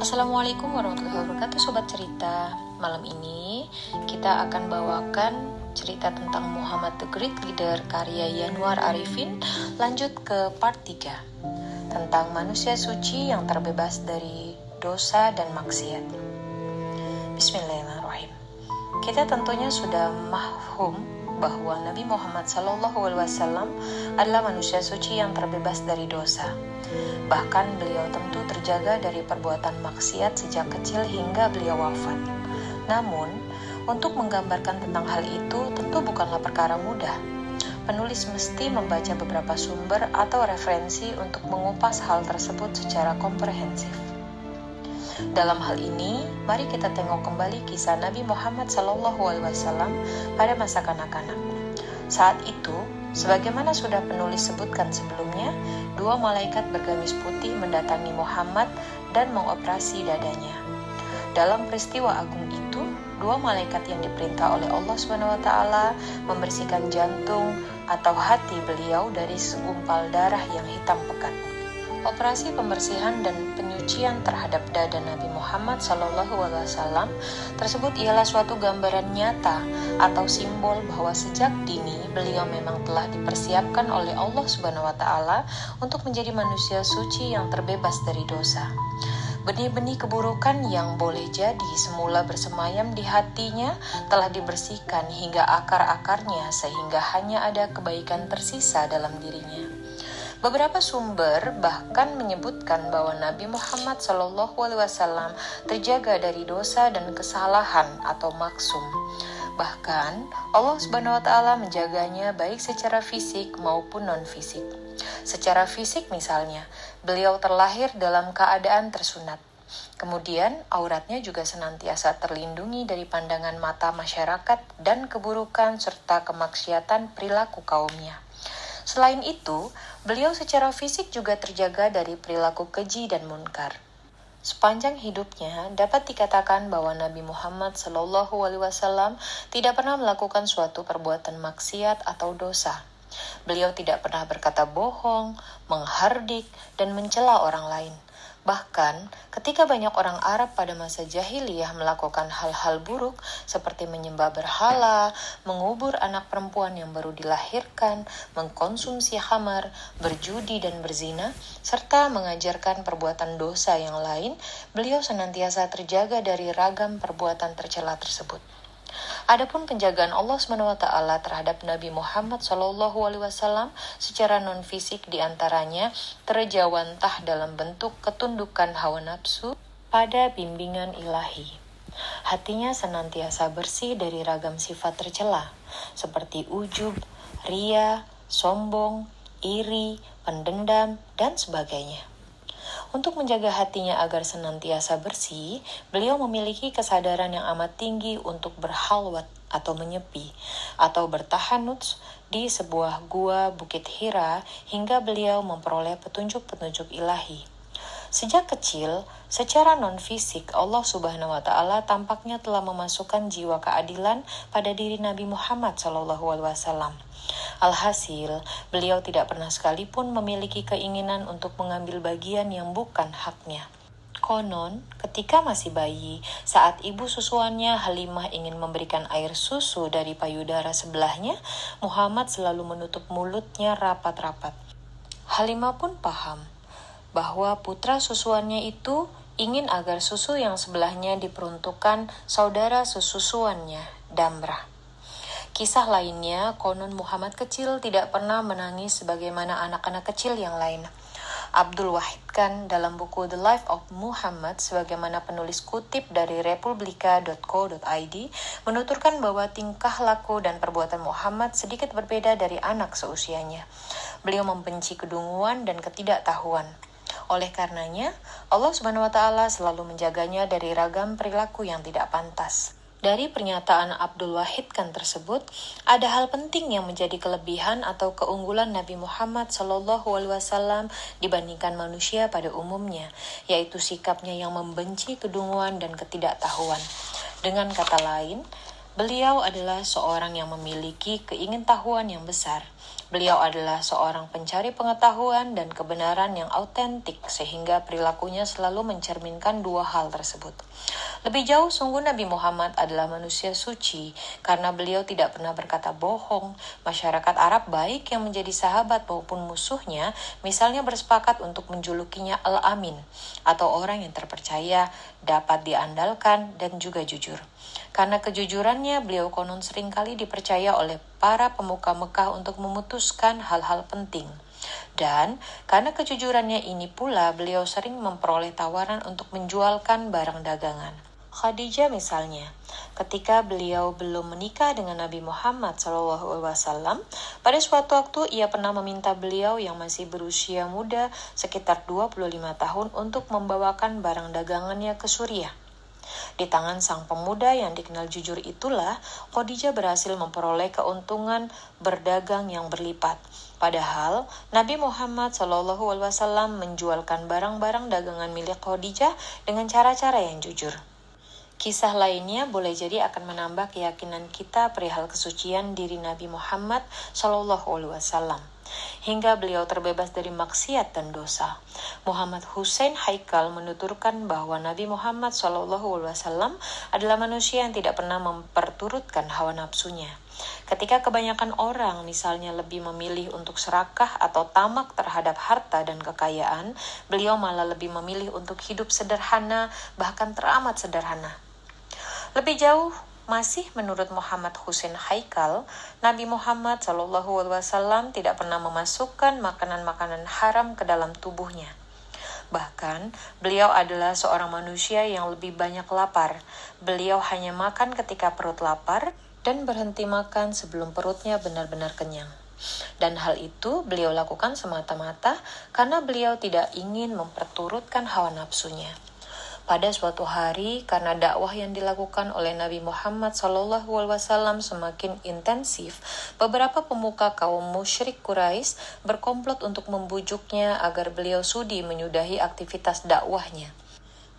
Assalamualaikum warahmatullahi wabarakatuh Sobat Cerita. Malam ini kita akan bawakan cerita tentang Muhammad the Great Leader karya Yanuar Arifin. Lanjut ke part 3 tentang manusia suci yang terbebas dari dosa dan maksiat. Bismillahirrahmanirrahim. Kita tentunya sudah mahfum bahwa Nabi Muhammad SAW adalah manusia suci yang terbebas dari dosa. Bahkan beliau tentu terjaga dari perbuatan maksiat sejak kecil hingga beliau wafat. Namun, untuk menggambarkan tentang hal itu tentu bukanlah perkara mudah. Penulis mesti membaca beberapa sumber atau referensi untuk mengupas hal tersebut secara komprehensif. Dalam hal ini, mari kita tengok kembali kisah Nabi Muhammad SAW pada masa kanak-kanak. Saat itu, sebagaimana sudah penulis sebutkan sebelumnya, 2 malaikat bergamis putih mendatangi Muhammad dan mengoperasi dadanya. Dalam peristiwa agung itu, 2 malaikat yang diperintah oleh Allah SWT membersihkan jantung atau hati beliau dari segumpal darah yang hitam pekat. Operasi pembersihan dan penyucian terhadap dada Nabi Muhammad SAW tersebut ialah suatu gambaran nyata atau simbol bahwa sejak dini beliau memang telah dipersiapkan oleh Allah SWT untuk menjadi manusia suci yang terbebas dari dosa. Benih-benih keburukan yang boleh jadi semula bersemayam di hatinya telah dibersihkan hingga akar-akarnya sehingga hanya ada kebaikan tersisa dalam dirinya. Beberapa sumber bahkan menyebutkan bahwa Nabi Muhammad SAW terjaga dari dosa dan kesalahan atau maksum. Bahkan Allah SWT menjaganya baik secara fisik maupun non-fisik. Secara fisik misalnya, beliau terlahir dalam keadaan tersunat. Kemudian auratnya juga senantiasa terlindungi dari pandangan mata masyarakat dan keburukan serta kemaksiatan perilaku kaumnya. Selain itu, beliau secara fisik juga terjaga dari perilaku keji dan munkar. Sepanjang hidupnya dapat dikatakan bahwa Nabi Muhammad SAW tidak pernah melakukan suatu perbuatan maksiat atau dosa. Beliau tidak pernah berkata bohong, menghardik, dan mencela orang lain. Bahkan, ketika banyak orang Arab pada masa jahiliyah melakukan hal-hal buruk seperti menyembah berhala, mengubur anak perempuan yang baru dilahirkan, mengkonsumsi khamar, berjudi dan berzina, serta mengajarkan perbuatan dosa yang lain, beliau senantiasa terjaga dari ragam perbuatan tercela tersebut. Adapun penjagaan Allah SWT terhadap Nabi Muhammad SAW secara non-fisik diantaranya terjawantah dalam bentuk ketundukan hawa nafsu pada bimbingan ilahi. Hatinya senantiasa bersih dari ragam sifat tercela, seperti ujub, ria, sombong, iri, pendendam, dan sebagainya. Untuk menjaga hatinya agar senantiasa bersih, beliau memiliki kesadaran yang amat tinggi untuk berhalwat atau menyepi, atau bertahanuts di sebuah gua Bukit Hira hingga beliau memperoleh petunjuk-petunjuk ilahi. Sejak kecil, secara non-fisik Allah Subhanahu wa Ta'ala tampaknya telah memasukkan jiwa keadilan pada diri Nabi Muhammad SAW. Alhasil, beliau tidak pernah sekalipun memiliki keinginan untuk mengambil bagian yang bukan haknya. Konon, ketika masih bayi, saat ibu susuannya Halimah ingin memberikan air susu dari payudara sebelahnya, Muhammad selalu menutup mulutnya rapat-rapat. Halimah pun paham bahwa putra susuannya itu ingin agar susu yang sebelahnya diperuntukkan saudara sesusuannya, Damrah. Kisah lainnya, konon Muhammad kecil tidak pernah menangis sebagaimana anak-anak kecil yang lain. Abdul Wahid Khan dalam buku The Life of Muhammad sebagaimana penulis kutip dari republika.co.id menuturkan bahwa tingkah laku dan perbuatan Muhammad sedikit berbeda dari anak seusianya. Beliau membenci kedunguan dan ketidaktahuan. Oleh karenanya, Allah Subhanahu wa Ta'ala selalu menjaganya dari ragam perilaku yang tidak pantas. Dari pernyataan Abdul Wahid Khan tersebut, ada hal penting yang menjadi kelebihan atau keunggulan Nabi Muhammad SAW dibandingkan manusia pada umumnya, yaitu sikapnya yang membenci kedunguan dan ketidaktahuan. Dengan kata lain, beliau adalah seorang yang memiliki keingintahuan yang besar. Beliau adalah seorang pencari pengetahuan dan kebenaran yang autentik, sehingga perilakunya selalu mencerminkan dua hal tersebut. Lebih jauh, sungguh Nabi Muhammad adalah manusia suci karena beliau tidak pernah berkata bohong. Masyarakat Arab baik yang menjadi sahabat maupun musuhnya, misalnya bersepakat untuk menjulukinya Al-Amin, atau orang yang terpercaya, dapat diandalkan, dan juga jujur. Karena kejujurannya, beliau konon seringkali dipercaya oleh para pemuka Mekah untuk memutuskan hal-hal penting. Dan karena kejujurannya ini pula, beliau sering memperoleh tawaran untuk menjualkan barang dagangan. Khadijah misalnya, ketika beliau belum menikah dengan Nabi Muhammad SAW, pada suatu waktu ia pernah meminta beliau yang masih berusia muda sekitar 25 tahun untuk membawakan barang dagangannya ke Suriah. Di tangan sang pemuda yang dikenal jujur itulah, Khadijah berhasil memperoleh keuntungan berdagang yang berlipat. Padahal Nabi Muhammad SAW menjualkan barang-barang dagangan milik Khadijah dengan cara-cara yang jujur. Kisah lainnya boleh jadi akan menambah keyakinan kita perihal kesucian diri Nabi Muhammad SAW, hingga beliau terbebas dari maksiat dan dosa. Muhammad Hussein Haikal menuturkan bahwa Nabi Muhammad SAW adalah manusia yang tidak pernah memperturutkan hawa nafsunya. Ketika kebanyakan orang misalnya lebih memilih untuk serakah atau tamak terhadap harta dan kekayaan, beliau malah lebih memilih untuk hidup sederhana, bahkan teramat sederhana. Lebih jauh, masih menurut Muhammad Hussein Haikal, Nabi Muhammad SAW tidak pernah memasukkan makanan-makanan haram ke dalam tubuhnya. Bahkan, beliau adalah seorang manusia yang lebih banyak lapar. Beliau hanya makan ketika perut lapar dan berhenti makan sebelum perutnya benar-benar kenyang. Dan hal itu beliau lakukan semata-mata karena beliau tidak ingin memperturutkan hawa nafsunya. Pada suatu hari, karena dakwah yang dilakukan oleh Nabi Muhammad SAW semakin intensif, beberapa pemuka kaum musyrik Quraisy berkomplot untuk membujuknya agar beliau sudi menyudahi aktivitas dakwahnya.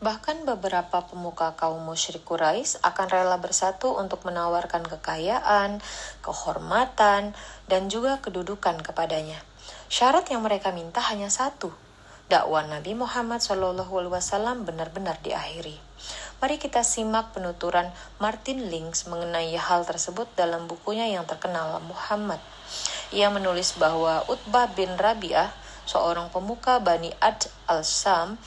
Bahkan beberapa pemuka kaum musyrik Quraisy akan rela bersatu untuk menawarkan kekayaan, kehormatan, dan juga kedudukan kepadanya. Syarat yang mereka minta hanya satu: dakwah Nabi Muhammad SAW benar-benar diakhiri. Mari kita simak penuturan Martin Lings mengenai hal tersebut dalam bukunya yang terkenal, Muhammad. Ia menulis bahwa Utbah bin Rabi'ah, seorang pemuka Bani Ad al-Sam,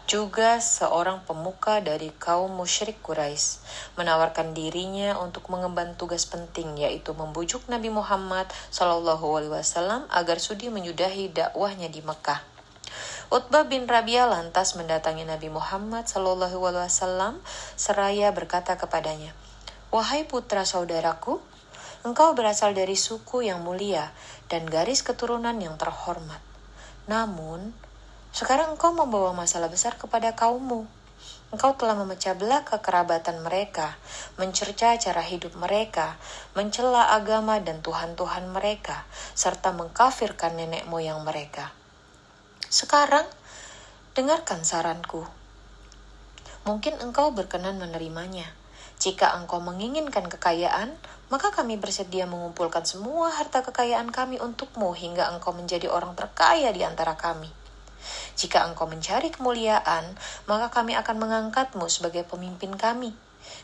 juga seorang pemuka dari kaum musyrik Quraisy, menawarkan dirinya untuk mengemban tugas penting, yaitu membujuk Nabi Muhammad SAW agar sudi menyudahi dakwahnya di Mekah. Utbah bin Rabi'ah lantas mendatangi Nabi Muhammad SAW seraya berkata kepadanya, "Wahai putra saudaraku, engkau berasal dari suku yang mulia dan garis keturunan yang terhormat. Namun, sekarang engkau membawa masalah besar kepada kaummu. Engkau telah memecah belah kekerabatan mereka, mencerca cara hidup mereka, mencela agama dan tuhan-tuhan mereka, serta mengkafirkan nenek moyang mereka. Sekarang, dengarkan saranku. Mungkin engkau berkenan menerimanya. Jika engkau menginginkan kekayaan, maka kami bersedia mengumpulkan semua harta kekayaan kami untukmu hingga engkau menjadi orang terkaya di antara kami. Jika engkau mencari kemuliaan, maka kami akan mengangkatmu sebagai pemimpin kami.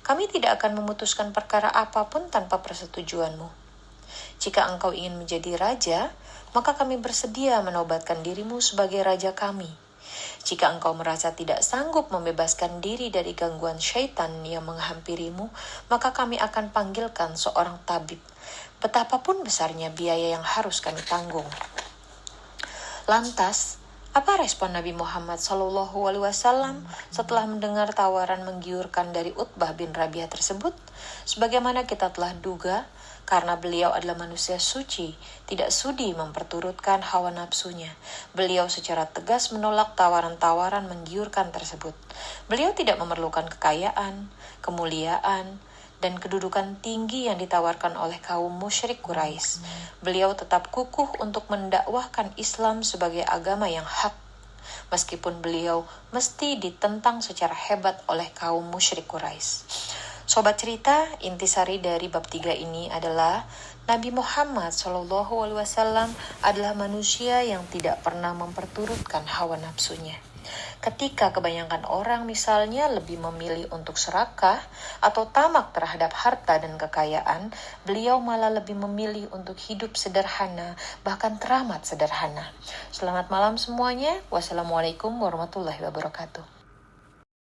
Kami tidak akan memutuskan perkara apapun tanpa persetujuanmu. Jika engkau ingin menjadi raja, maka kami bersedia menobatkan dirimu sebagai raja kami. Jika engkau merasa tidak sanggup membebaskan diri dari gangguan syaitan yang menghampirimu, maka kami akan panggilkan seorang tabib. Betapapun besarnya biaya yang harus kami tanggung." Lantas, apa respon Nabi Muhammad SAW setelah mendengar tawaran menggiurkan dari Utbah bin Rabi'ah tersebut? Sebagaimana kita telah duga, karena beliau adalah manusia suci, tidak sudi memperturutkan hawa nafsunya. Beliau secara tegas menolak tawaran-tawaran menggiurkan tersebut. Beliau tidak memerlukan kekayaan, kemuliaan, dan kedudukan tinggi yang ditawarkan oleh kaum musyrik Quraisy. Beliau tetap kukuh untuk mendakwahkan Islam sebagai agama yang hak, meskipun beliau mesti ditentang secara hebat oleh kaum musyrik Quraisy. Sobat cerita, intisari dari bab 3 ini adalah Nabi Muhammad SAW adalah manusia yang tidak pernah memperturutkan hawa nafsunya. Ketika kebanyakan orang misalnya lebih memilih untuk serakah atau tamak terhadap harta dan kekayaan, beliau malah lebih memilih untuk hidup sederhana, bahkan teramat sederhana. Selamat malam semuanya. Wassalamualaikum warahmatullahi wabarakatuh.